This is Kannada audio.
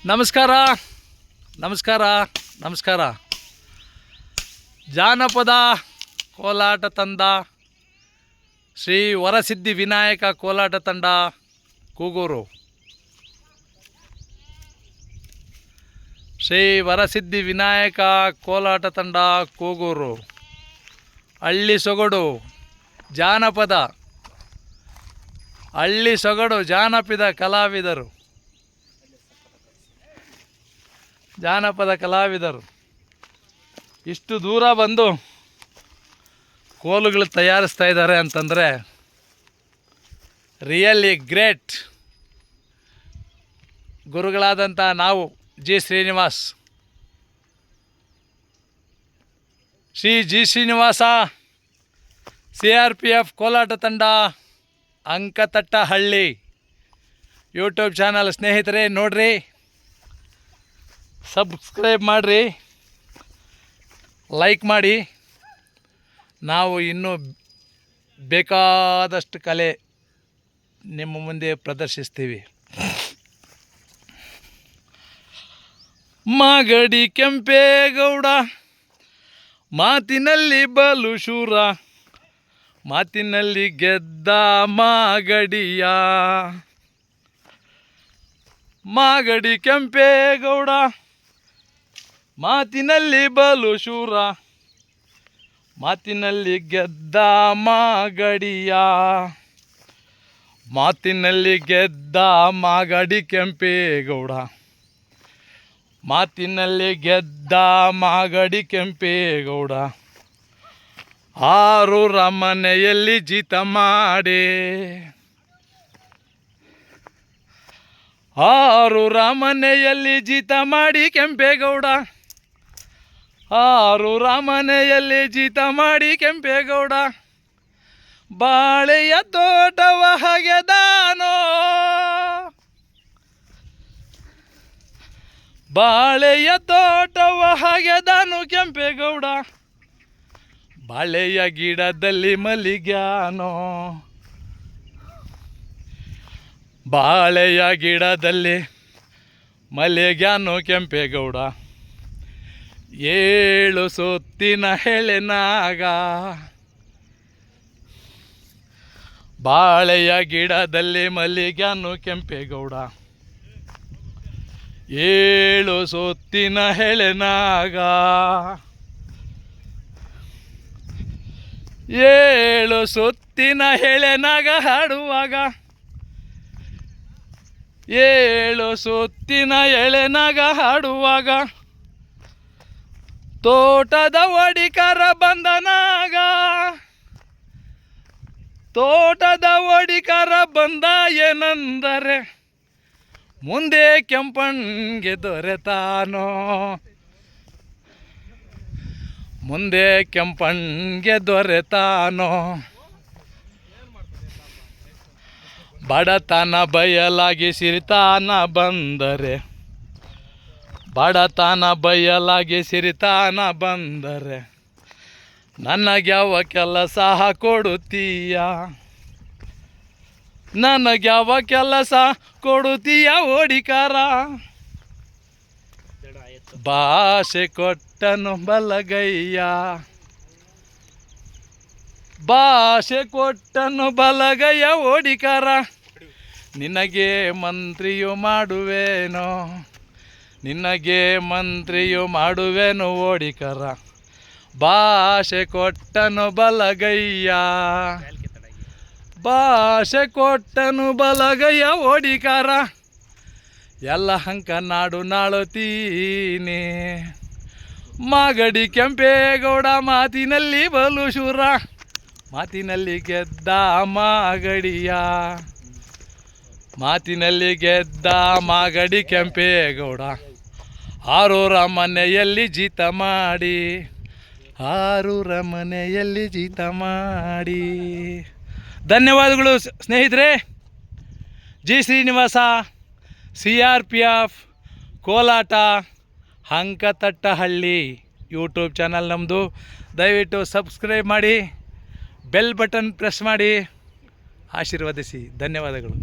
ನಮಸ್ಕಾರ ನಮಸ್ಕಾರ ನಮಸ್ಕಾರ. ಜಾನಪದ ಕೋಲಾಟ ತಂಡ ಶ್ರೀ ವರಸಿದ್ಧಿ ವಿನಾಯಕ ಕೋಲಾಟ ತಂಡ ಕೂಗೂರು. ಶ್ರೀ ವರಸಿದ್ಧಿ ವಿನಾಯಕ ಕೋಲಾಟ ತಂಡ ಕೂಗೂರು. ಹಳ್ಳಿ ಸೊಗಡು ಜಾನಪದ ಹಳ್ಳಿ ಸೊಗಡು ಜಾನಪದ ಕಲಾವಿದರು ಇಷ್ಟು ದೂರ ಬಂದು ಕೋಲುಗಳು ತಯಾರಿಸ್ತಾ ಇದ್ದಾರೆ ಅಂತಂದರೆ ರಿಯಲಿ ಗ್ರೇಟ್. ಗುರುಗಳಾದಂಥ ನಾವು G Srinivas, Shri G Srinivasa CRPF ಕೋಲಾಟ ತಂಡ ಅಂಕತಟ್ಟಹಳ್ಳಿ ಯೂಟ್ಯೂಬ್ ಚಾನಲ್ ಸ್ನೇಹಿತರೆ ನೋಡ್ರಿ, ಸಬ್ಸ್ಕ್ರೈಬ್ ಮಾಡಿರಿ, ಲೈಕ್ ಮಾಡಿ. ನಾವು ಇನ್ನೂ ಬೇಕಾದಷ್ಟು ಕಲೆ ನಿಮ್ಮ ಮುಂದೆ ಪ್ರದರ್ಶಿಸ್ತೀವಿ. ಮಾಗಡಿ ಕೆಂಪೇಗೌಡ ಮಾತಿನಲ್ಲಿ ಬಲು ಶೂರ, ಮಾತಿನಲ್ಲಿ ಗೆದ್ದ ಮಾಗಡಿಯ. ಮಾಗಡಿ ಕೆಂಪೇಗೌಡ ಮಾತಿನಲ್ಲಿ ಬಲು ಶೂರ, ಮಾತಿನಲ್ಲಿ ಗೆದ್ದ ಮಾಗಡಿಯ. ಮಾತಿನಲ್ಲಿ ಗೆದ್ದ ಮಾಗಡಿ ಕೆಂಪೇಗೌಡ, ಮಾತಿನಲ್ಲಿ ಗೆದ್ದ ಮಾಗಡಿ ಕೆಂಪೇಗೌಡ. 6 ಮನೆಯಲ್ಲಿ ಜೀತ ಮಾಡಿ, 6 ಮನೆಯಲ್ಲಿ ಜೀತ ಮಾಡಿ ಕೆಂಪೇಗೌಡ, 6 ಮನೆಯಲ್ಲಿ ಜೀತ ಮಾಡಿ ಕೆಂಪೇಗೌಡ. ಬಾಳೆಯ ತೋಟವ ಹಗೆದಾನೋ, ಬಾಳೆಯ ತೋಟವ ಹಗೆದಾನು ಕೆಂಪೇಗೌಡ. ಬಾಳೆಯ ಗಿಡದಲ್ಲಿ ಮಲ್ಲಿಗ್ಯಾನೋ, ಬಾಳೆಯ ಗಿಡದಲ್ಲಿ ಮಲ್ಲಿಗ್ಯಾನೋ ಕೆಂಪೇಗೌಡ. 7 ಸುತ್ತಿನ ಹೆಳೆನಾಗ, ಬಾಳೆಯ ಗಿಡದಲ್ಲಿ ಮಲ್ಲಿಗ್ಯಾನೋ ಕೆಂಪೇಗೌಡ. 7 ಸುತ್ತಿನ ಹೆಳೆನಾಗ, 7 ಸುತ್ತಿನ ಹೆಳೆನಾಗ ಹಾಡುವಾಗ, 7 ಸುತ್ತಿನ ಎಳೆನಾಗ ಹಾಡುವಾಗ. ತೋಟದ ಒಡಿಕರ ಬಂದನಾಗ, ತೋಟದ ಒಡಿಕರ ಬಂದ ಏನೆಂದರೆ ಮುಂದೆ ಕೆಂಪಣ್ಗೆ ದೊರೆತಾನೋ, ಮುಂದೆ ಕೆಂಪಣ್ಗೆ ದೊರೆತಾನೋ. ಬಡತನ ಬಯಲಾಗಿ ಸಿರಿತಾನ ಬಂದರೆ, ಬಡತನ ಬಯಲಾಗಿ ಸಿರಿತಾನ ಬಂದರೆ. ನನಗ್ಯಾವ ಕೆಲಸ ಕೊಡುತ್ತೀಯ, ನನಗ್ಯಾವ ಕೆಲಸ ಕೊಡುತ್ತೀಯ ಓಡಿಕಾರ. ಭಾಷೆ ಕೊಟ್ಟನು ಬಲಗಯ್ಯ, ಭಾಷೆ ಕೊಟ್ಟನು ಬಲಗಯ್ಯ ಓಡಿಕಾರ. ನಿನಗೆ ಮಂತ್ರಿಯು ಮಾಡುವೇನೋ, ನಿನಗೆ ಮಂತ್ರಿಯು ಮಾಡುವೆನು ಓಡಿಕರ. ಭಾಷೆ ಕೊಟ್ಟನು ಬಲಗಯ್ಯ, ಭಾಷೆ ಕೊಟ್ಟನು ಬಲಗಯ್ಯ ಓಡಿಕಾರ. ಎಲ್ಲ ಹಂಕ ನಾಡು ನಾಳುತ್ತೀನಿ, ಮಾಗಡಿ ಕೆಂಪೇಗೌಡ ಮಾತಿನಲ್ಲಿ ಬಲು ಶೂರ, ಮಾತಿನಲ್ಲಿ ಗೆದ್ದ ಮಾಗಡಿಯ. ಮಾತಿನಲ್ಲಿ ಗೆದ್ದ ಮಾಗಡಿ ಕೆಂಪೇಗೌಡ. 6 ಮನೆಯಲ್ಲಿ ಜೀತ ಮಾಡಿ, 6 ಮನೆಯಲ್ಲಿ ಜೀತ ಮಾಡಿ. ಧನ್ಯವಾದಗಳು ಸ್ನೇಹಿತರೆ. ಜಿ ಶ್ರೀನಿವಾಸ CRPF ಕೋಲಾಟ ಅಂಕತಟ್ಟಹಳ್ಳಿ ಯೂಟ್ಯೂಬ್ ಚಾನಲ್ ನಮ್ಮದು. ದಯವಿಟ್ಟು ಸಬ್ಸ್ಕ್ರೈಬ್ ಮಾಡಿ, ಬೆಲ್ ಬಟನ್ ಪ್ರೆಸ್ ಮಾಡಿ, ಆಶೀರ್ವದಿಸಿ. ಧನ್ಯವಾದಗಳು.